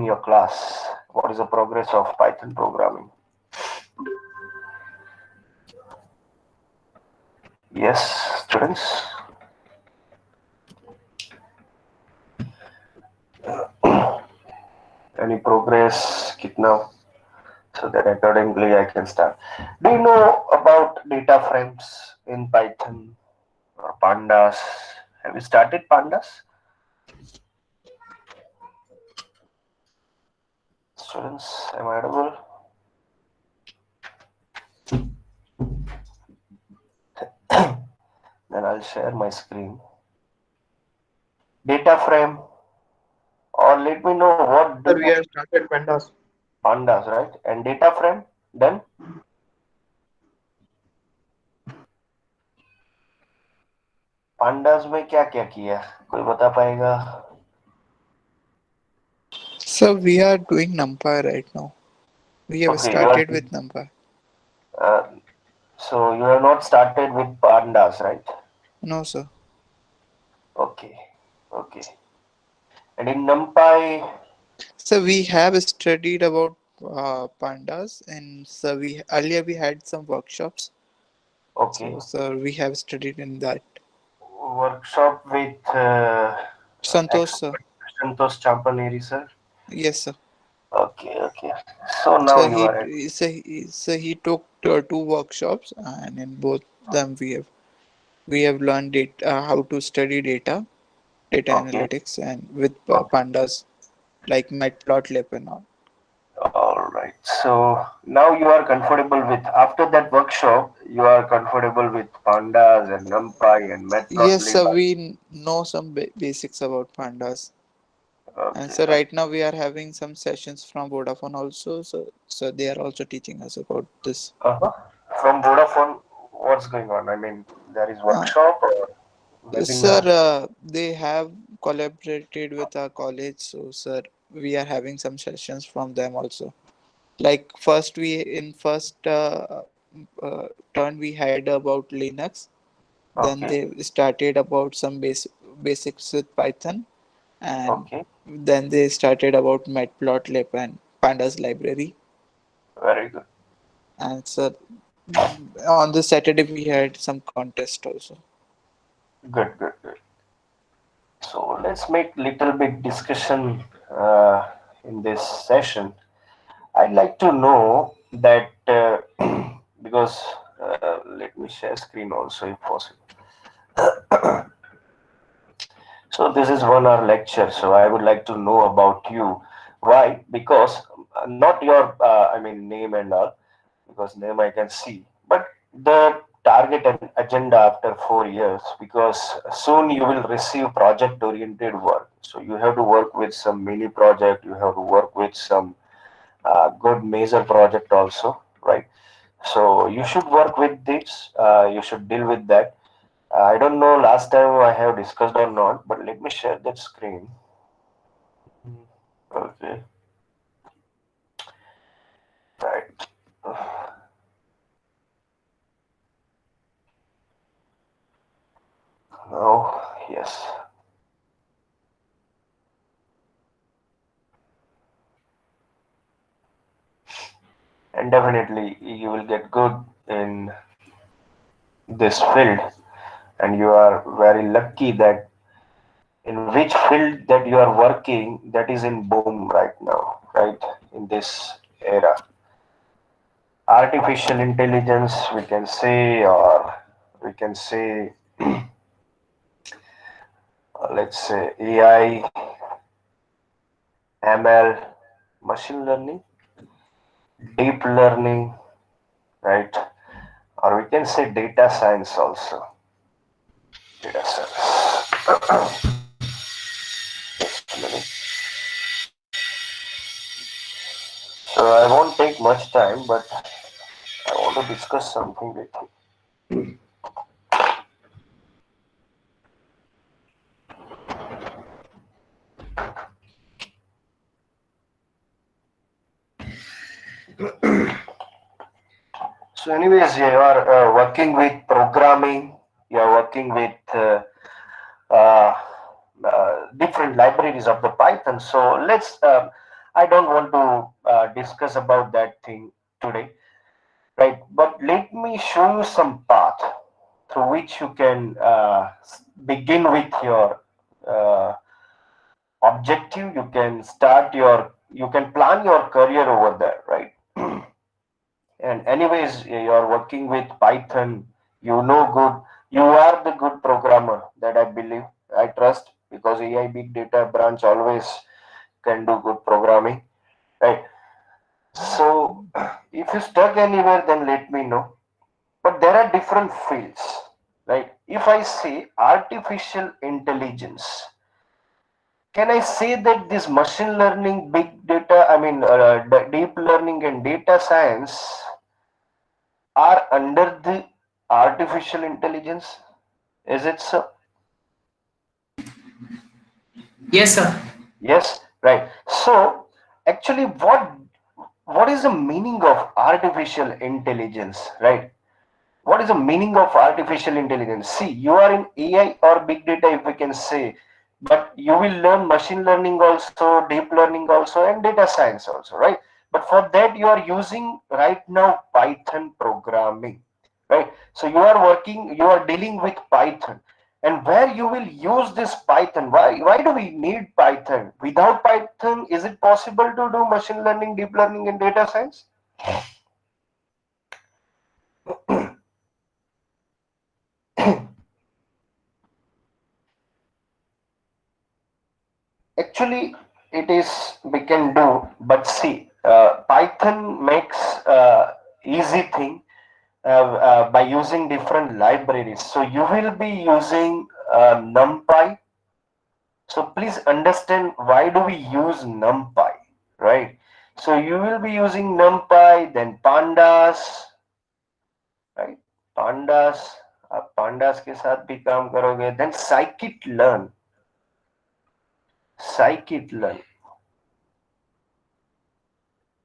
your class? What is the progress of Python programming? Yes, students. Any progress, Kitna? So that accordingly I can start. Do you know about data frames in Python or pandas? Have you started pandas? Students, am I audible? Then I'll share my screen. Data frame, or let me know what Sir, do we have started pandas. pandas, right? And data frame, then pandas में क्या क्या किया कोई बता पाएगा? So we are doing NumPy right now. We have Okay, you are. started with NumPy. Uh, so you have not started with pandas, right? No, sir. Okay, okay. And in NumPy, So we have studied about pandas, and so we earlier we had some workshops. okay, So sir, we have studied in that. workshop with Santosh, sir. expert Santosh Champaneri, sir. Yes, sir. Okay, okay. So now So you are at. he took two workshops, and in both them we have learned how to study data Okay, analytics, and with okay. pandas like Matplotlib and all. All right. So now you are comfortable with, after that workshop, you are comfortable with pandas and NumPy and Yes, Matplotlib. sir. We know some basics about pandas, and Okay, so okay. right now we are having some sessions from Vodafone also. So they are also teaching us about this. Uh-huh. From Vodafone, what's going on? I mean, there is Uh, workshop or Sir, webinar? they have collaborated with our college, so sir, we are having some sessions from them also. Like first, we in first turn we had about Linux. Then Okay, they started about some basics with Python, and okay. then they started about Matplotlib and Pandas library. Very good. And so on the Saturday we had some contest also. Good, good, good. So let's make little bit discussion in this session. I'd like to know that because let me share screen also if possible. So this is 1 hour lecture. So I would like to know about you. Why? Because not your I mean name and all, because name I can see, but the target and agenda after 4 years, because soon you will receive project oriented work. So you have to work with some mini project. You have to work with some good major project also, right? So you should work with this. You should deal with that. I don't know last time I have discussed or not, but let me share that screen. Okay, right. Now, yes. And definitely you will get good in this field, and you are very lucky that in which field that you are working, that is in boom right now, right, in this era. Artificial intelligence, we can say, or we can say, let's say AI, ML, machine learning, deep learning, right? Or we can say data science also. Data science. Just a minute. So I won't take much time, but I want to discuss something with you. So, anyways, you are working with programming. You are working with different libraries of the Python. So let's. I don't want to discuss about that thing today, right? But let me show you some path through which you can begin with your uh, objective. You can start your, you can plan your career over there, right? And anyways, you're working with Python, you know good, you are the good programmer that I believe, I trust, because AI big data branch always can do good programming, right? So if you stuck anywhere, then let me know. But there are different fields, right? If I say artificial intelligence, can I say that this machine learning, big data, I mean, deep learning and data science are under the artificial intelligence? Is it so? Yes, sir. Yes, right. So actually, what is the meaning of artificial intelligence, right? What is the meaning of artificial intelligence? See, you are in AI or big data, if we can say, but you will learn machine learning also, deep learning also, and data science also, right? But for that, you are using right now Python programming, right? So you are working, you are dealing with Python, and where you will use this Python. Why do we need Python? Without Python, is it possible to do machine learning, deep learning, and data science? Actually, it is, we can do, but see, Python makes easy thing by using different libraries. So you will be using NumPy. So please understand why do we use NumPy, right? So you will be using NumPy, then Pandas, right? Pandas, आप Pandas के साथ भी काम करोगे. Then scikit-learn, scikit-learn,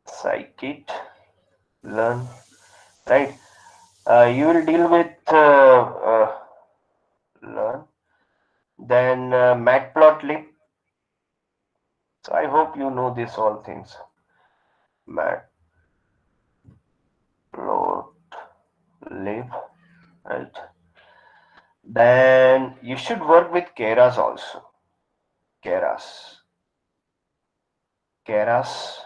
scikit-learn, right? You will deal with learn, then matplotlib. So I hope you know these all things. Matplotlib, right? Then you should work with Keras also. Keras, Keras,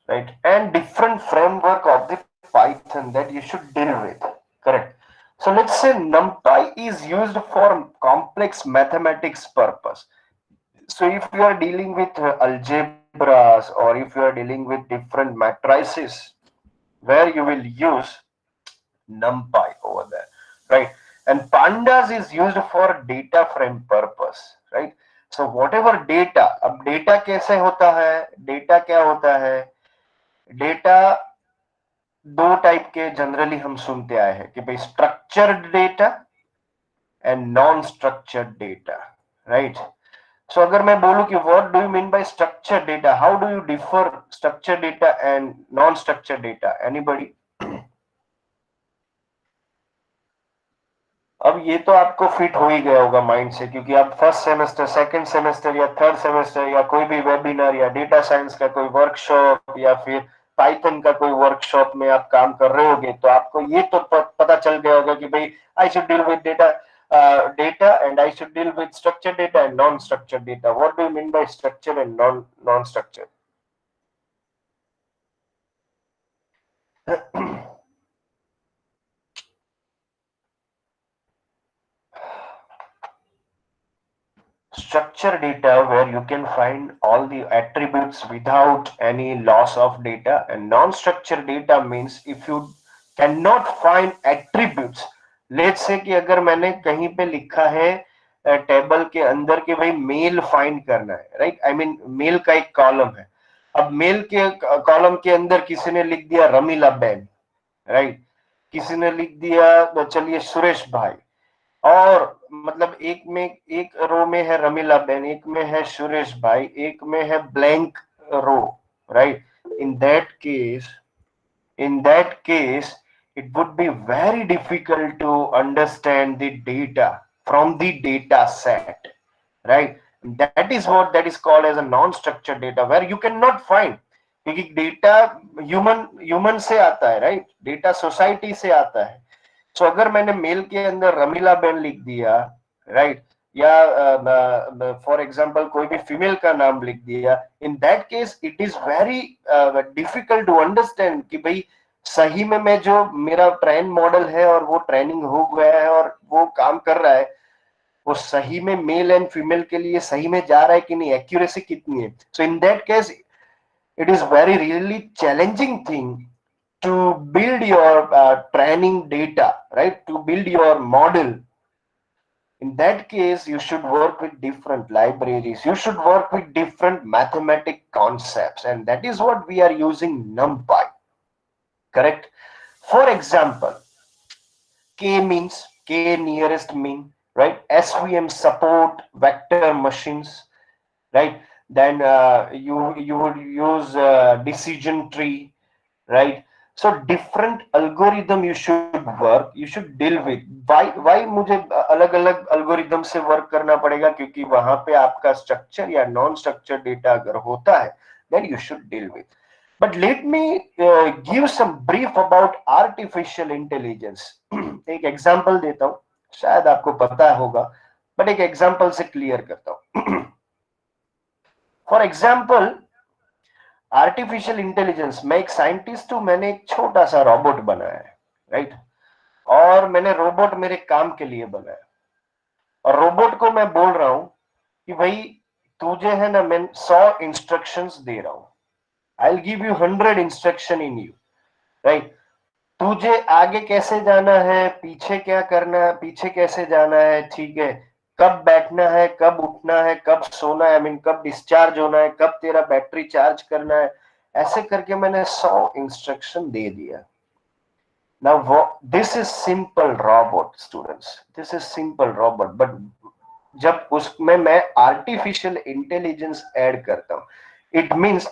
right? And different framework of the Python that you should deal with. Correct. So let's say NumPy is used for complex mathematics purpose. So if you are dealing with algebras, or if you are dealing with different matrices, where you will use NumPy over there, right? And Pandas is used for data frame purpose, right? So whatever data, अब data कैसे होता है, data क्या होता है, data दो type के generally हम सुनते आए हैं कि भाई structured data and non structured data, right? So अगर मैं बोलूं कि what do you mean by structured data, how do you differ structured data and non-structured data? Anybody? अब ये तो आपको फिट हो ही गया होगा माइंड से, क्योंकि आप फर्स्ट सेमेस्टर, सेकंड सेमेस्टर या थर्ड सेमेस्टर या कोई भी वेबिनार या डेटा साइंस का कोई वर्कशॉप या फिर पाइथन का कोई वर्कशॉप में आप काम कर रहे होगे, तो आपको ये तो पता चल गया होगा कि भाई I should deal with data and I should deal with structured data and non-structured data. What do you mean by structured and non-structured? Structured data where you can find all the attributes without any loss of data, and non-structured data means if you cannot find attributes. Let's say कि अगर मैंने कहीं पे लिखा है table के अंदर कि भाई मेल फाइंड करना है, राइट? आई मीन मेल का एक कॉलम है. अब मेल के कॉलम के अंदर किसी ने लिख दिया रमीला बैन, राइट? किसी ने लिख दिया चलिए सुरेश भाई, और मतलब एक में, एक रो में है रमीला बेन, एक में है सुरेश भाई, एक में है blank row, right? In that case, it would be very difficult to understand the data from the data set, right? that is called as a non-structured data where you cannot find, क्योंकि data human से आता है, right, data society से आता है. सो अगर मैंने mail के अंदर रमीला बेन लिख दिया, राइट, या फॉर एग्जांपल कोई भी फीमेल का नाम लिख दिया, in that case it is very difficult to understand कि भाई सही में मैं जो मेरा ट्रेन मॉडल है और वो ट्रेनिंग हो गया है और वो काम कर रहा है, वो सही में मेल एंड फीमेल के लिए सही में जा रहा है कि नहीं, एक्यूरेसी कितनी है. So in that case it is very really challenging thing to build your training data, right, to build your model. In that case you should work with different libraries, you should work with different mathematic concepts, and that is what we are using NumPy, correct? For example, k means k nearest mean, right? SVM support vector machines, right? Then you would use decision tree, right? So different algorithm you should work, you should deal with. Why मुझे अलग अलग algorithm से work करना पड़ेगा? क्योंकि वहां पे आपका structure या non structured data अगर होता है, then you should deal with. But let me give some brief about artificial intelligence. एक example देता हूँ, शायद आपको पता होगा, but एक example से clear करता हूँ. For example, आर्टिफिशियल इंटेलिजेंस, मैं एक साइंटिस्ट हूं, मैंने एक छोटा सा रोबोट बनाया है, राइट, और मैंने रोबोट मेरे काम के लिए बनाया, और रोबोट को मैं बोल रहा हूं कि भाई तुझे है ना, मैं 100 इंस्ट्रक्शंस दे रहा हूं, I will give you 100 instruction in you, right. तुझे आगे कैसे जाना है, पीछे क्या करना है, पीछे कैसे जाना है, ठीक है, कब बैठना है, कब उठना है, कब सोना है, आई मीन कब डिस्चार्ज होना है, कब तेरा बैटरी चार्ज करना है, ऐसे करके मैंने 100 इंस्ट्रक्शन दे दिया. Now this is simple robot students, this is simple robot, but जब उसमें मैं आर्टिफिशियल इंटेलिजेंस ऐड करता हूं, इट मींस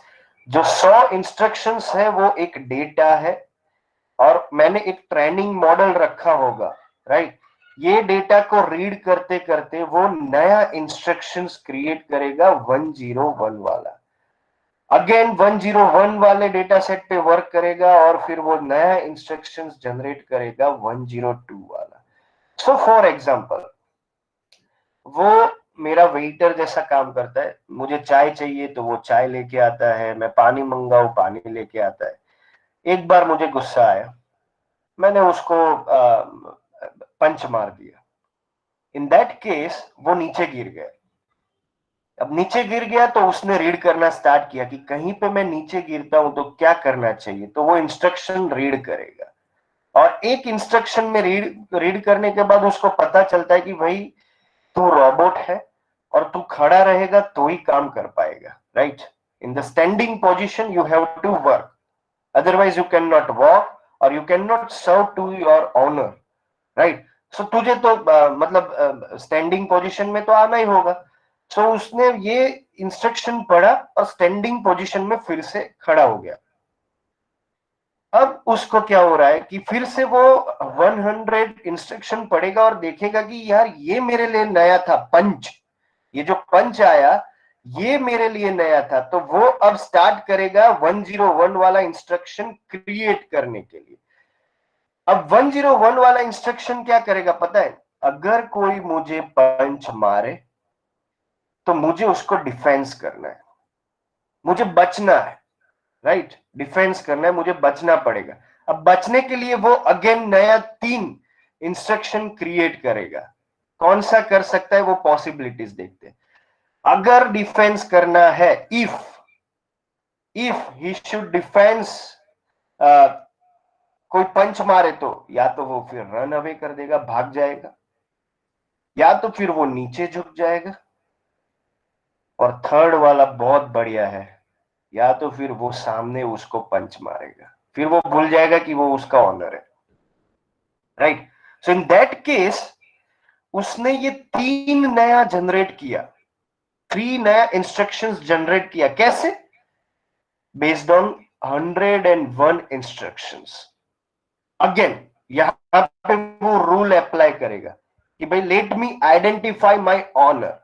जो 100 इंस्ट्रक्शंस है वो एक डेटा है, और मैंने एक ट्रेनिंग मॉडल रखा होगा, राइट. ये डेटा को रीड करते करते वो नया इंस्ट्रक्शंस क्रिएट करेगा 101 वाला, अगेन 101 वाले डेटा सेट पे वर्क करेगा, और फिर वो नया इंस्ट्रक्शंस जनरेट करेगा 102 वाला. सो फॉर एग्जांपल, वो मेरा वेटर जैसा काम करता है, मुझे चाय चाहिए तो वो चाय लेके आता है, मैं पानी मंगाऊं पानी लेके आता है. एक बार मुझे गुस्सा आया, मैंने उसको पंच मार दिया. इन दैट केस वो नीचे गिर गया. अब नीचे गिर गया तो उसने रीड करना स्टार्ट किया कि कहीं पे मैं नीचे गिरता हूं तो क्या करना चाहिए, तो वो इंस्ट्रक्शन रीड करेगा, और एक इंस्ट्रक्शन में रीड करने के बाद उसको पता चलता है कि भाई तू रोबोट है और तू खड़ा रहेगा तो ही काम कर पाएगा, right. In the standing position you have to work, otherwise you cannot walk or you cannot serve to your owner, right. सो तुझे तो मतलब स्टैंडिंग पोजीशन में तो आना ही होगा. सो उसने ये इंस्ट्रक्शन पढ़ा और स्टैंडिंग पोजीशन में फिर से खड़ा हो गया. अब उसको क्या हो रहा है कि फिर से वो 100 इंस्ट्रक्शन पढ़ेगा और देखेगा कि यार ये मेरे लिए नया था, पंच, ये जो पंच आया ये मेरे लिए नया था, तो वो अब स्टार्ट करेगा 101 वाला इंस्ट्रक्शन क्रिएट करने के लिए. अब 101 वाला इंस्ट्रक्शन क्या करेगा पता है, अगर कोई मुझे पंच मारे तो मुझे उसको डिफेंस करना है, मुझे बचना है, राइट. डिफेंस करना है, मुझे बचना पड़ेगा. अब बचने के लिए वो अगेन नया 3 इंस्ट्रक्शन क्रिएट करेगा. कौन सा कर सकता है वो पॉसिबिलिटीज देखते हैं. अगर डिफेंस करना है, इफ ही शुड डिफेंस, कोई पंच मारे तो या तो वो फिर रन अवे कर देगा, भाग जाएगा, या तो फिर वो नीचे झुक जाएगा, और थर्ड वाला बहुत बढ़िया है, या तो फिर वो सामने उसको पंच मारेगा, फिर वो भूल जाएगा कि वो उसका ऑनर है, right. So in that case उसने ये 3 नया जनरेट किया, 3 नया इंस्ट्रक्शंस जनरेट किया. कैसे? Based on 101 instructions. अगेन यहां पे वो रूल अप्लाई करेगा कि भाई let me identify my owner.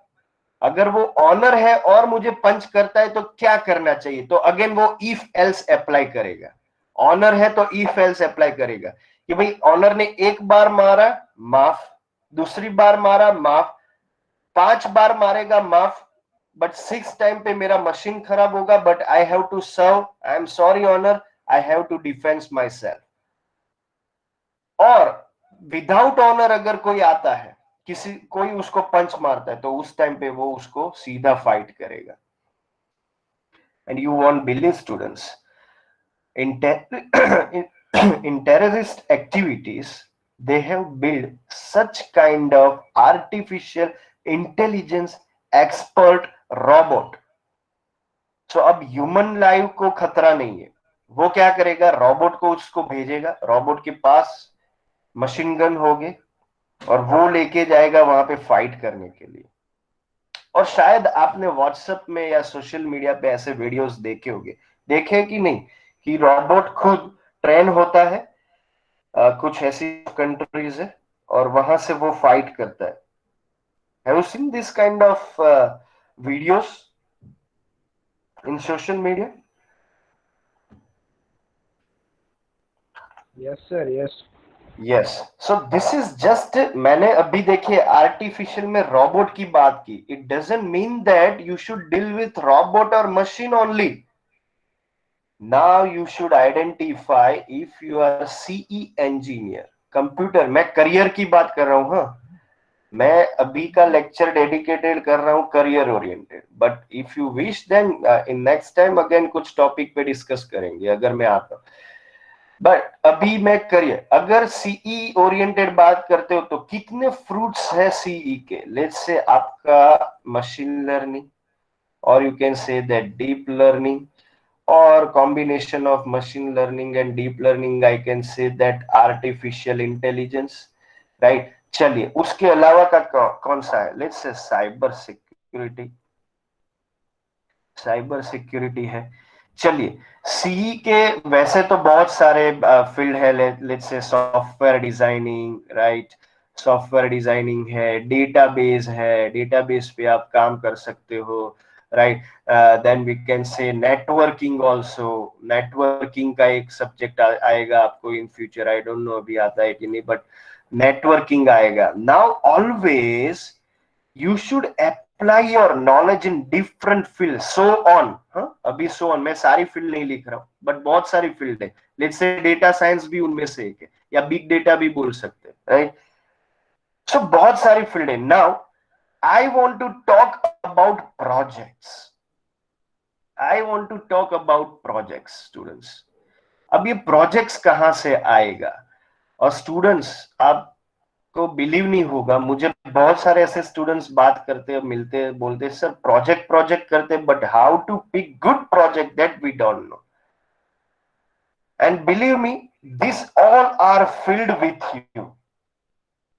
अगर वो ऑनर है और मुझे पंच करता है तो क्या करना चाहिए? तो अगेन वो इफ एल्स अप्लाई करेगा। ऑनर है तो इफ एल्स अप्लाई करेगा कि भाई ऑनर ने एक बार मारा, माफ, दूसरी बार मारा, माफ, 5 बार मारेगा, माफ, बट 6 टाइम पे मेरा मशीन खराब होगा, but I have to serve, I am sorry owner, I have to defence my self. और विदाउट ऑनर अगर कोई आता है, किसी कोई उसको पंच मारता है, तो उस टाइम पे वो उसको सीधा फाइट करेगा। And you won't believe students, in, in terrorist activities, they have built such kind of artificial intelligence expert robot. So अब ह्यूमन लाइफ को खतरा नहीं है, वो क्या करेगा, रोबोट को उसको भेजेगा, रोबोट के पास मशीन गन होगी और वो लेके जाएगा वहां पे फाइट करने के लिए। और शायद आपने व्हाट्सएप में या सोशल मीडिया पे ऐसे वीडियोस देखे होंगे, देखे कि नहीं, कि रोबोट खुद ट्रेन होता है, कुछ ऐसी कंट्रीज है और वहां से वो फाइट करता है। Have you seen this kind of videos in social media? Yes, sir. Yes. Yes, so this is just, मैंने अभी देखिए आर्टिफिशियल में रोबोट की बात की, it doesn't mean that you should deal with robot और machine only. Now you should identify if you are CE engineer, computer, मैं career की बात कर रहा हूं। हाँ, मैं अभी का लेक्चर डेडिकेटेड कर रहा हूं career oriented, but if you wish then in next time again कुछ टॉपिक पे डिस्कस करेंगे अगर मैं आता हूं। बट अभी मैं करियर, अगर सीई ओरिएंटेड बात करते हो तो कितने फ्रूट्स है सीई के? लेट्स से आपका मशीन लर्निंग, और you can say that deep learning, or combination of machine learning and deep learning, I can say that artificial intelligence, right? चलिए उसके अलावा का कौन सा है? लेट्स से साइबर सिक्योरिटी, साइबर सिक्योरिटी है। चलिए सी के वैसे तो बहुत सारे फील्ड है, let's say software designing, right? Software designing है, डेटाबेस है, डेटाबेस पे आप काम कर सकते हो, राइट? Then we can say networking also, networking का एक सब्जेक्ट आएगा आपको in future, I don't know अभी आता है कि नहीं, बट नेटवर्किंग आएगा। Now always you should apply your knowledge in different fields, so on। हाँ, अभी so on, मैं सारी फील्ड नहीं लिख रहा हूँ, बट बहुत सारी फील्ड है। लेट्स से डेटा साइंस भी उनमें से एक है, या बिग डेटा भी बोल सकते हैं, राइट? सो बहुत सारी फील्ड है। Now I want to talk about projects, I want to talk about projects students. अब ये प्रोजेक्ट्स कहां से आएगा? और स्टूडेंट्स, आप को बिलीव नहीं होगा, मुझे बहुत सारे ऐसे स्टूडेंट्स बात करते हैं, मिलते हैं, बोलते हैं सर प्रोजेक्ट प्रोजेक्ट करते, but how to pick good project that we don't know. And believe me, this all are filled with you,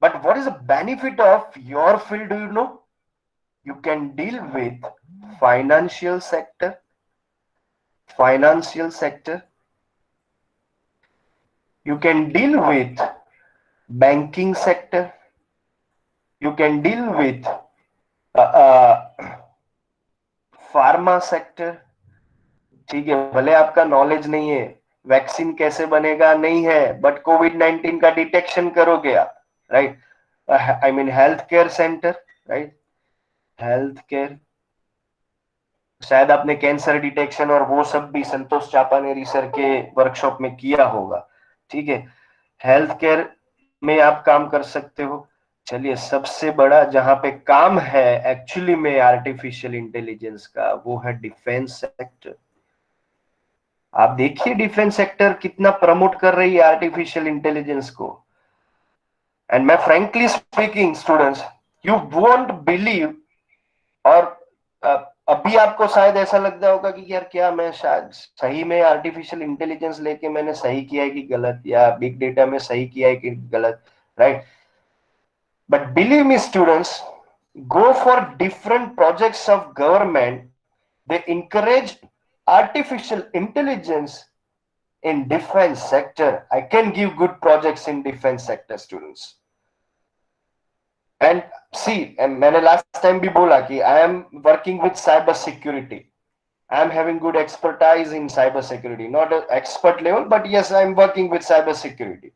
but what is the benefit of your field? Do you know? You can deal with financial sector, financial sector, you can deal with banking sector, you can deal with pharma sector. ठीक है, भले आपका knowledge नहीं है vaccine कैसे बनेगा, नहीं है, बट कोविड-19 का डिटेक्शन करोगे आप, right? I mean health care centre, right? Health care, शायद आपने कैंसर डिटेक्शन और वो सब भी संतोष चापानेरी सर के वर्कशॉप में किया होगा, ठीक है? हेल्थ केयर में आप काम कर सकते हो। चलिए सबसे बड़ा जहां पे काम है एक्चुअली में आर्टिफिशियल इंटेलिजेंस का, वो है डिफेंस सेक्टर। आप देखिए डिफेंस सेक्टर कितना प्रमोट कर रही है आर्टिफिशियल इंटेलिजेंस को। एंड मैं frankly speaking students, you won't believe, और अभी आपको शायद ऐसा लगता होगा कि यार क्या मैं शायद सही में आर्टिफिशियल इंटेलिजेंस लेके मैंने सही किया है कि गलत, या बिग डेटा में सही किया है कि गलत, right? But believe me students, go for different projects of government, they encourage artificial intelligence in defense sector. I can give good projects in defense sector, students. And see, मैंने last time भी बोला कि I am working with cyber security. I am having good expertise in cyber security, not an expert level, but yes, I am working with cyber security.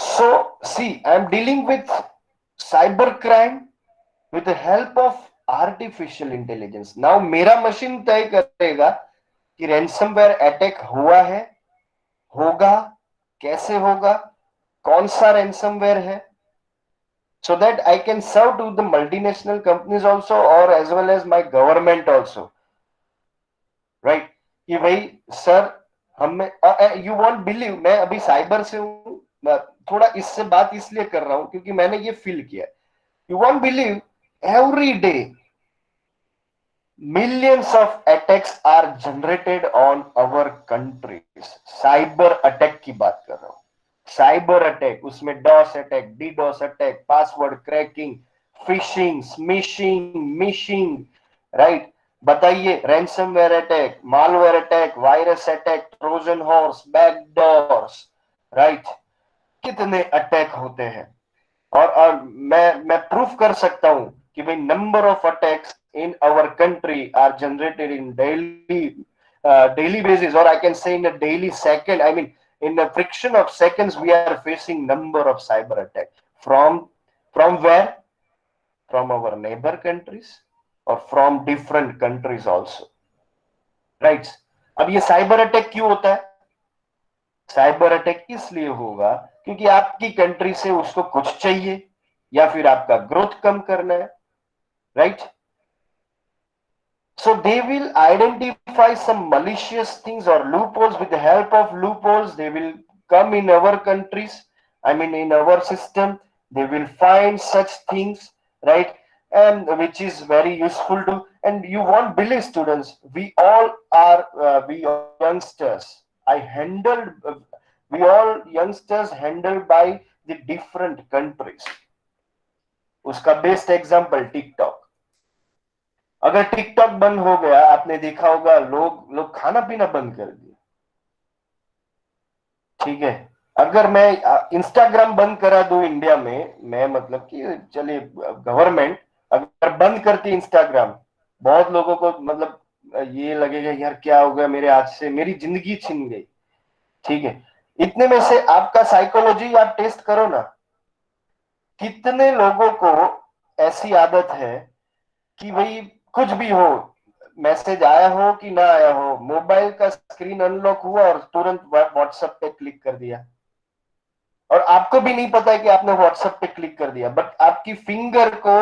So, see, I am dealing with cyber crime with the help of artificial intelligence. Now, मेरा machine तय करेगा कि ransomware attack हुआ है, होगा, कैसे होगा, कौन सा ransomware है, so that I can serve to the multinational companies also, or as well as my government also. Right कि भाई सर हमें, यू वॉन्ट बिलीव, मैं अभी साइबर से हूँ, थोड़ा इससे बात इसलिए कर रहा हूँ क्योंकि मैंने ये फील किया. You won't believe, every day millions of attacks are generated on our countries. Cyber attack की बात कर रहा हूँ. साइबर अटैक, उसमें DOS attack, DDoS attack, password cracking, phishing, smishing, mishing, right. बताइए, ransomware attack, malware attack, virus attack, Trojan horse, backdoors, right. कितने attack होते हैं. और मैं प्रूफ कर सकता हूं कि भाई number of attacks in our country are generated in daily basis, or I can say in a daily second, I mean in a friction of seconds we are facing number of cyber attack from where, from our neighbor countries or from different countries also, right. अब ये cyber attack क्यों होता है? Cyber attack इसलिए होगा क्योंकि आपकी country से उसको कुछ चाहिए या फिर आपका ग्रोथ कम करना है, right. So they will identify some malicious things or loopholes. With the help of loopholes, they will come in our countries, I mean in our system. They will find such things, right, and which is very useful to. And you won't believe, students, we all are we youngsters, I handled we all youngsters handled by the different countries. उसका best example TikTok. अगर TikTok बंद हो गया, आपने देखा होगा लोग लोग खाना पीना बंद कर दिए, ठीक है. अगर मैं इंस्टाग्राम बंद करा दूं इंडिया में, मैं मतलब कि चलिए गवर्नमेंट अगर बंद करती इंस्टाग्राम, बहुत लोगों को मतलब ये लगेगा यार क्या हो गया, मेरे हाथ से मेरी जिंदगी छिन गई, ठीक है. इतने में से आपका साइकोलॉजी आप टेस्ट करो ना, कितने लोगों को ऐसी आदत है कि भाई कुछ भी हो, मैसेज आया हो कि ना आया हो, मोबाइल का स्क्रीन अनलॉक हुआ और तुरंत व्हाट्सएप पे क्लिक कर दिया, और आपको भी नहीं पता है कि आपने व्हाट्सएप पे क्लिक कर दिया, बट आपकी फिंगर को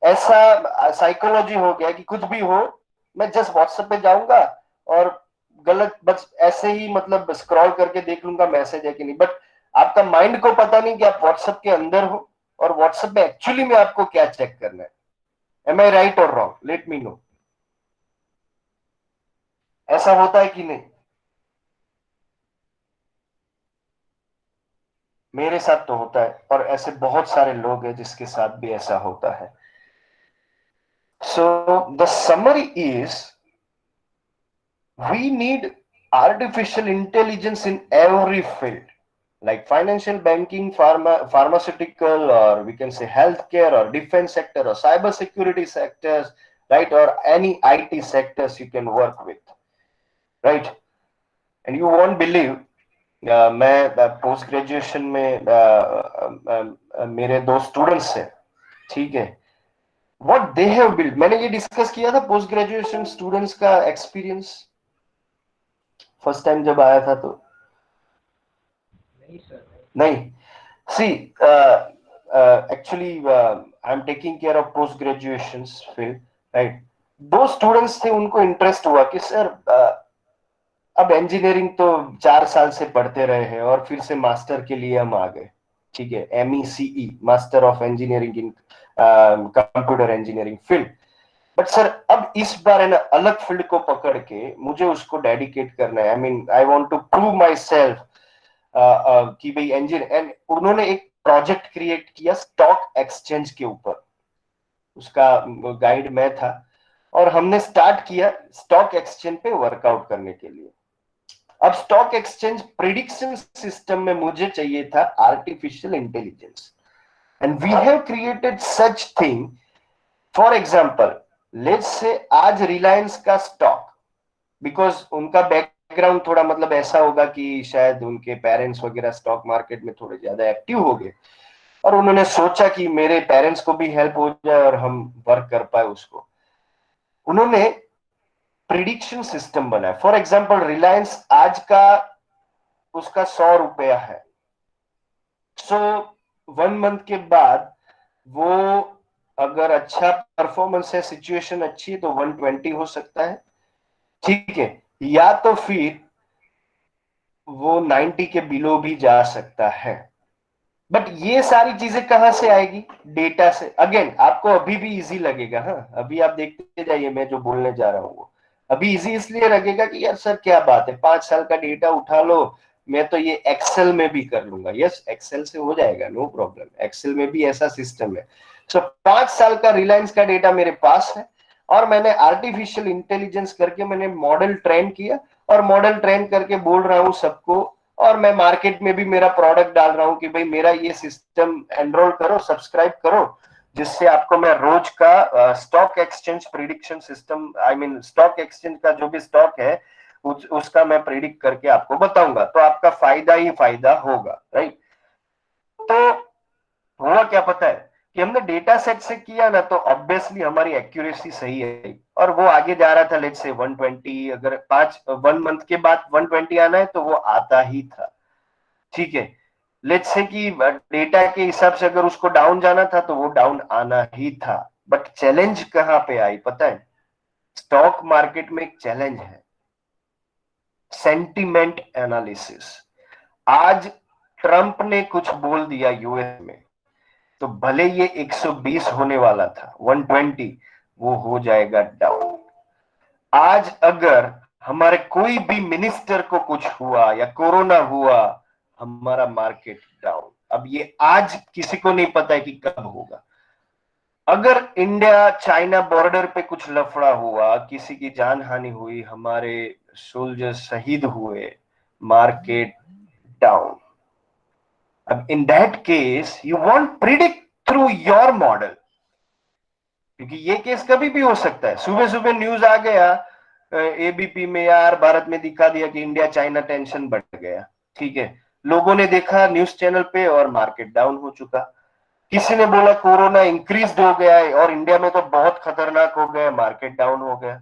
ऐसा साइकोलॉजी हो गया कि कुछ भी हो, मैं जस्ट व्हाट्सएप पे जाऊंगा और गलत बस ऐसे ही मतलब स्क्रॉल करके देख लूंगा मैसेज है कि नहीं. बट आपका माइंड को पता नहीं कि आप व्हाट्सएप के अंदर हो और व्हाट्सएप पे एक्चुअली में आपको क्या चेक करना है. एम आई राइट और रॉन्ग? Let me know. ऐसा होता है कि नहीं? मेरे साथ तो होता है और ऐसे बहुत सारे लोग हैं जिसके साथ भी ऐसा होता है. So the summary is, we need artificial intelligence in every field, like financial, banking, pharmaceutical, or we can say healthcare or defense sector or cyber security sectors, right, or any IT sectors you can work with, right. And you won't believe, मैं post graduation में मेरे दो students हैं, ठीक है. What they have build, मैंने ये discuss किया था पोस्ट ग्रेजुएशन स्टूडेंट्स का एक्सपीरियंस फर्स्ट टाइम जब आया था तो नहीं. See, actually I am taking care of post graduation field, right. दो स्टूडेंट्स थे, उनको इंटरेस्ट हुआ कि सर अब इंजीनियरिंग तो 4 साल से पढ़ते रहे हैं और फिर से मास्टर के लिए हम आ गए, ठीक है, MECE, master of engineering in computer engineering field. But sir अब इस बार है ना अलग फील्ड को पकड़ के मुझे उसको डेडिकेट करना है. I mean I want to prove my self कि भाई इंजीनियर. एंड उन्होंने एक प्रोजेक्ट क्रिएट किया स्टॉक एक्सचेंज के ऊपर, उसका गाइड मैं था, और हमने स्टार्ट किया स्टॉक एक्सचेंज पे वर्कआउट करने के लिए. अब स्टॉक एक्सचेंज प्रिडिक्शन सिस्टम में मुझे चाहिए था artificial intelligence. And we have created such thing. For example, let's say आज रिलायंस का स्टॉक, बिकॉज उनका बैकग्राउंड थोड़ा मतलब ऐसा होगा कि शायद उनके पेरेंट्स वगैरह स्टॉक मार्केट में थोड़े ज्यादा एक्टिव हो गए, और उन्होंने सोचा कि मेरे पेरेंट्स को भी हेल्प हो जाए और हम वर्क कर पाए उसको। उन्होंने प्रिडिक्शन सिस्टम बनाया। फॉर एग्जाम्पल, रिलायंस आज का उसका 100 रुपया है, सो 1 मंथ के बाद वो अगर अच्छा परफॉर्मेंस है, सिचुएशन अच्छी है, तो 120 हो सकता है, ठीक है, या तो फिर वो 90 के बिलो भी जा सकता है। बट ये सारी चीजें कहां से आएगी? डेटा से। अगेन आपको अभी भी इजी लगेगा, हाँ, अभी आप देखते जाइए मैं जो बोलने जा रहा हूँ वो अभी इजी इसलिए लगेगा कि यार सर क्या बात है, 5 साल का डेटा उठा लो, मैं तो ये एक्सेल में भी कर लूंगा। यस, एक्सेल से हो जाएगा, नो प्रॉब्लम, एक्सेल में भी ऐसा सिस्टम है। सो 5 साल का रिलायंस का डेटा मेरे पास है, और मैंने आर्टिफिशियल इंटेलिजेंस करके मैंने मॉडल ट्रेन किया, और मॉडल ट्रेन करके बोल रहा हूं सबको, और मैं मार्केट में भी मेरा प्रोडक्ट डाल रहा हूं कि भाई मेरा ये सिस्टम एनरोल करो, सब्सक्राइब करो, जिससे आपको मैं रोज का stock exchange prediction system, I mean stock exchange का जो भी स्टॉक है उसका मैं प्रिडिक्ट करके आपको बताऊंगा, तो आपका फायदा ही फायदा होगा, राइट। तो हुआ क्या पता है कि हमने डेटा सेट से किया ना, तो ऑब्वियसली हमारी एक्यूरेसी सही है, और वो आगे जा रहा था। लेट्स से 120, अगर 1 मंथ के बाद 120 आना है तो वो आता ही था, ठीक है। लेट्स से कि डेटा के हिसाब से अगर उसको डाउन जाना था तो वो डाउन आना ही था। बट चैलेंज कहां पे आई पता है? स्टॉक मार्केट में एक चैलेंज है, सेंटिमेंट एनालिसिस। आज ट्रंप ने कुछ बोल दिया यूएस में, तो भले ये 120 होने वाला था, 120, वो हो जाएगा डाउन। आज अगर हमारे कोई भी मिनिस्टर को कुछ हुआ या कोरोना हुआ, हमारा मार्केट डाउन। अब ये आज किसी को नहीं पता है कि कब होगा। अगर इंडिया चाइना बॉर्डर पे कुछ लफड़ा हुआ, किसी की जान हानि हुई, हमारे सोल्जर शहीद हुए, मार्केट डाउन। अब इन that case you want predict through your model, क्योंकि ये केस कभी भी हो सकता है। सुबह सुबह न्यूज आ गया एबीपी में, यार भारत में दिखा दिया कि इंडिया चाइना टेंशन बढ़ गया, ठीक है, लोगों ने देखा न्यूज चैनल पे और मार्केट डाउन हो चुका। किसी ने बोला कोरोना इंक्रीज हो गया है और इंडिया में तो बहुत खतरनाक हो गया, मार्केट डाउन हो गया,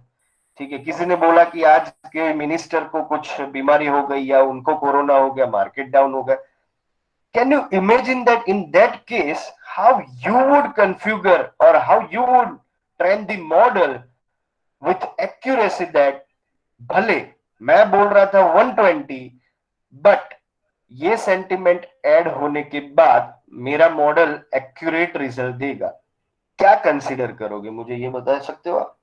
ठीक है। किसी ने बोला कि आज के मिनिस्टर को कुछ बीमारी हो गई या उनको कोरोना हो गया, मार्केट डाउन हो गया। Can you imagine that in that case, how you would configure or how you would train the model with accuracy that भले मैं बोल रहा था 120, बट ये सेंटिमेंट ऐड होने के बाद मेरा मॉडल एक्यूरेट रिजल्ट देगा। क्या कंसीडर करोगे, मुझे ये बता सकते हो आप?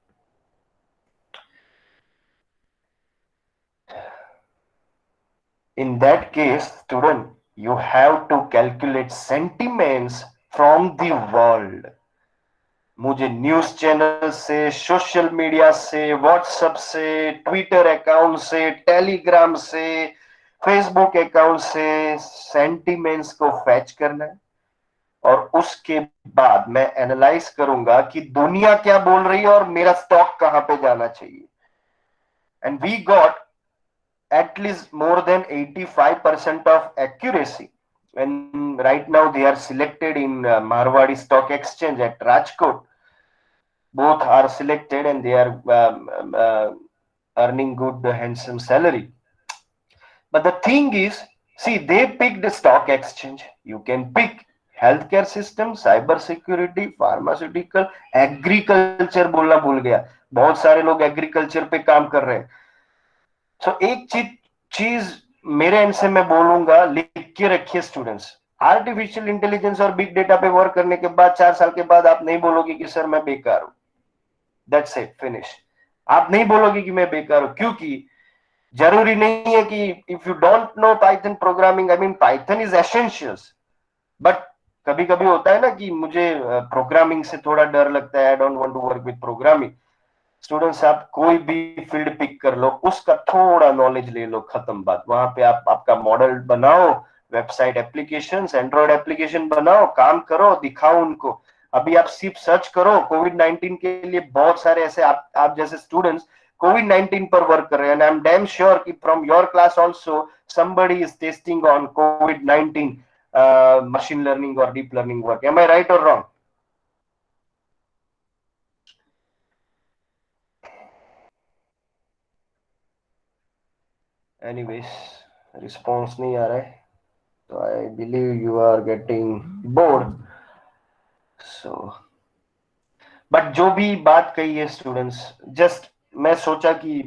In that case, student, you have to calculate sentiments from the world। मुझे न्यूज चैनल से, सोशल मीडिया से, व्हाट्सएप से, ट्विटर अकाउंट से, टेलीग्राम से, फेसबुक अकाउंट से सेंटिमेंट्स को फैच करना है, और उसके बाद मैं एनालाइज करूंगा कि दुनिया क्या बोल रही है और मेरा स्टॉक कहां पे जाना चाहिए। And we got at least more than 85% of accuracy, and right now they are selected in Marwadi Stock Exchange at Rajkot. Both are selected and they are earning good handsome salary. But the thing is, see, they picked the stock exchange. You can pick healthcare system, cyber security, pharmaceutical, agriculture बोलना भूल गया, बहुत सारे लोग agriculture पे काम कर रहे हैं। सो एक चीज मेरे एंड से मैं बोलूंगा, लिख के रखिए स्टूडेंट्स। आर्टिफिशियल इंटेलिजेंस और बिग डेटा पे वर्क करने के बाद 4 साल के बाद आप नहीं बोलोगे कि सर मैं बेकार हूं। That's it, finish. आप नहीं बोलोगे कि मैं बेकार हूं, क्योंकि जरूरी नहीं है कि if you don't know Python programming, I mean Python is essentials, but कभी कभी होता है ना कि मुझे प्रोग्रामिंग से थोड़ा डर लगता है, I don't want to work with programming. Students, आप कोई भी फील्ड पिक कर लो, उसका थोड़ा नॉलेज ले लो, खत्म बात। वहां पे आप आपका मॉडल बनाओ, वेबसाइट एप्लीकेशंस, एंड्रॉइड एप्लीकेशन बनाओ, काम करो, दिखाओ उनको। अभी आप सिर्फ सर्च करो कोविड-19 के लिए, बहुत सारे ऐसे आप जैसे स्टूडेंट्स कोविड-19 पर वर्क कर रहे हैं, and I am damn sure कि from your class also somebody is testing on COVID-19 machine learning or deep learning work. Am I right or wrong? Anyways, response नहीं आ रहा है, so I believe you are getting bored. So, but जो भी बात कही है students, just मैं सोचा कि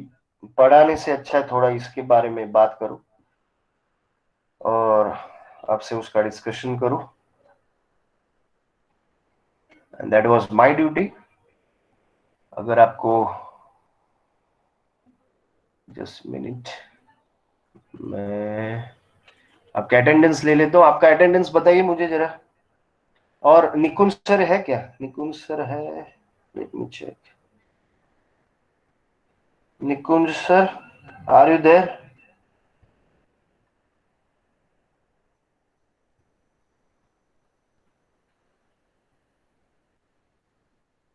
पढ़ाने से अच्छा थोड़ा इसके बारे में बात करूं और आपसे उसका डिस्कशन करूं, and that was my duty. अगर आपको जस्ट मिनट, मैं आपका अटेंडेंस ले लेता हूँ। आपका अटेंडेंस बताइए मुझे जरा। और निकुंज सर है क्या? निकुंज सर है, let me check. Nikunj sir, are you there?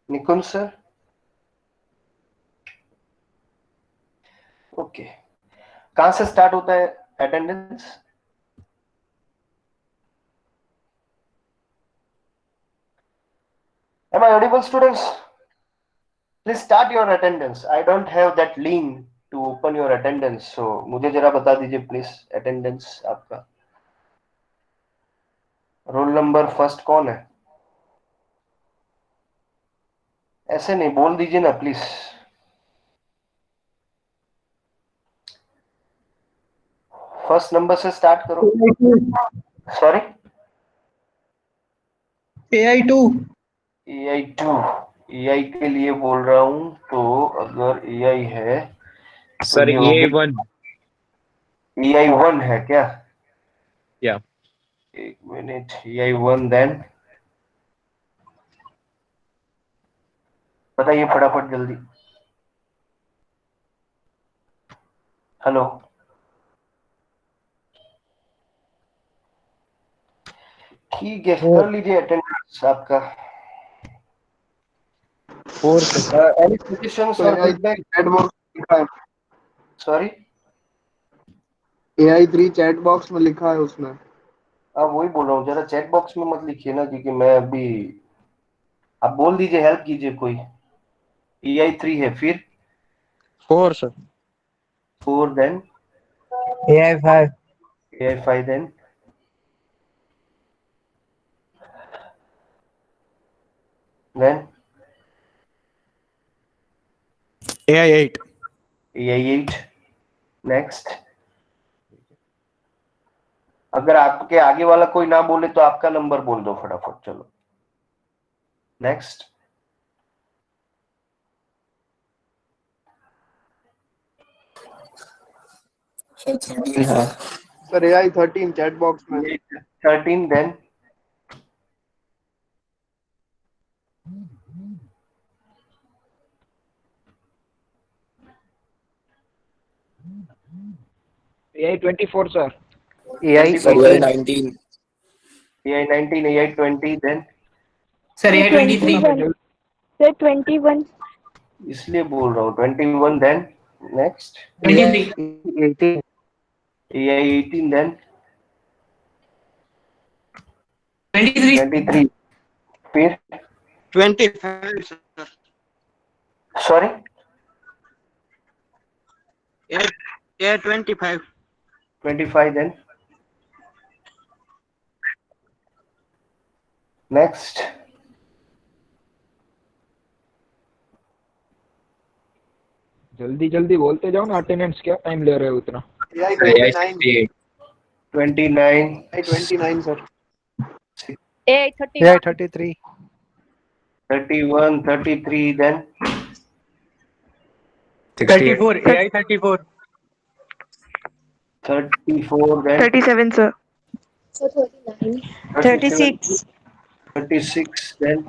Nikunj sir, okay. कहां से स्टार्ट होता है attendance? Am I audible, students? Please start your attendance. I don't have that link to open your attendance, so मुझे जरा बता दीजिए प्लीज अटेंडेंस आपका। Roll number first कौन है? ऐसे नहीं, बोल दीजिए ना प्लीज। फर्स्ट नंबर से स्टार्ट करो। Sorry, AI2 AI2। AI के लिए बोल रहा हूं, तो अगर AI है तो सर ये हो गई। AI1 AI1 है क्या? या एक मिनट, AI1 देन बताइए फटाफट जल्दी। हेलो, ठीक है, कर लीजिए अटेंडेंस आपका। 4 सर। एनी सजेशंस और फीडबैक? चैट बॉक्स लिखा है, सॉरी, AI3 चैट बॉक्स में लिखा है उसमें। आप वही बोल रहा हूँ, जरा चैट बॉक्स में मत लिखिए ना, क्योंकि मैं अभी, आप बोल दीजिए, हेल्प कीजिए कोई। AI3 है, फिर 4 sir. 4 then AI5 AI5 then then AI8 AI8 next. अगर आपके आगे वाला कोई ना बोले तो आपका नंबर बोल दो फटाफट, चलो next. Sir AI13 chat box में। 13 then AI24 sir. AI19 AI19 AI20 then Sir Say AI23 21. Say 21. इसलिए बोल रहा हूँ 21 देन नेक्स्ट। 23 18 AI18 देन 23 23 फिर 25 sir. Sorry AI25 25 then next. जल्दी जल्दी बोलते जाओ ना, अटेंडेंस क्या टाइम ले रहे हो उतना। AI29 29 AI29 sir. AI 31. 33 31 33 then 34 AI34 34 then 37, sir. 36. 36 then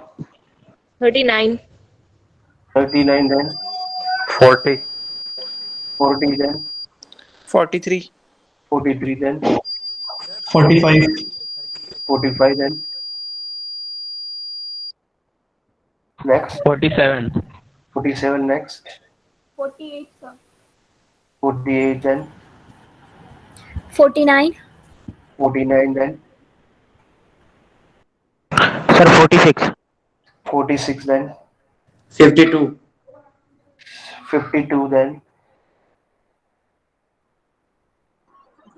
39. 39 then 40 40 then 43. 43 then 45. 45 then. Next. 47. 47 next. 48, sir. 48 then. 49. 49 then. Sir, 46. 46 then. 52. 52 then.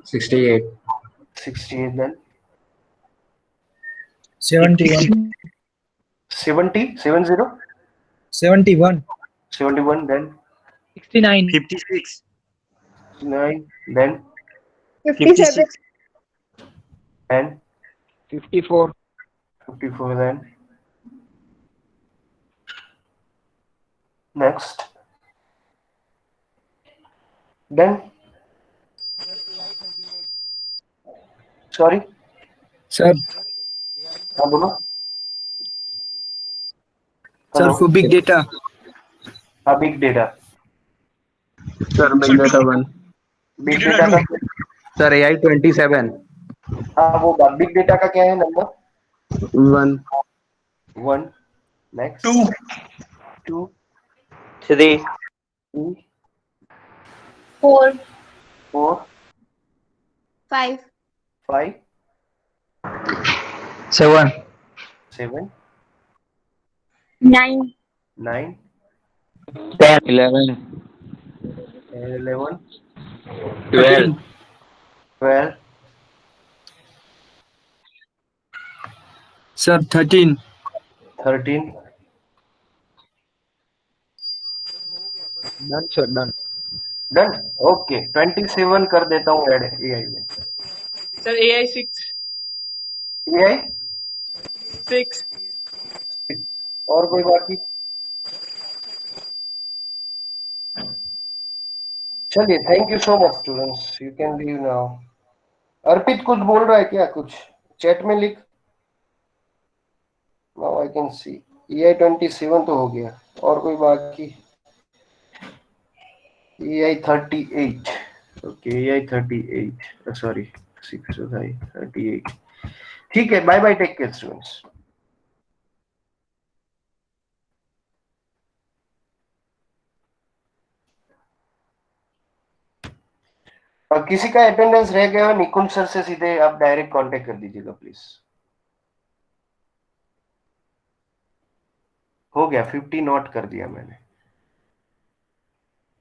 68. 68 then. 71. 70. 70. 71. 71 then. 69. 56. 9 then. 57. And 54. 54 then. Next. Then. Sorry. Sir, हाँ बोलो. sir, Hello. for big data. Big data. Sir, big data 1. Big data का Sir, AI 27. हाँ वो big data का क्या है number? 1. 1. Next. 2. 2. 3. 3. 4. 4. 5. 5. 7. 7. 9. 9. 10. 11. 11. 12. 12. Sir, 13. 13. Done, sir, done. Done. Okay 27 कर देता हूँ ऐड एआई में. Sir, AI 6. एआई 6. और कोई बाकी? चलिए thank you so much students. You can leave now. Arpit कुछ बोल रहा है क्या? कुछ चैट में लिख. Now I can see. AI 27 तो हो गया. और कोई बाकी? एआई 38. Okay AI 38. सॉरी 6 38. ठीक है. Bye bye. Take care students. किसी का अटेंडेंस रह गया हो निकुंज सर से सीधे आप डायरेक्ट कांटेक्ट कर दीजिएगा प्लीज. हो गया 50 नोट कर दिया मैंने.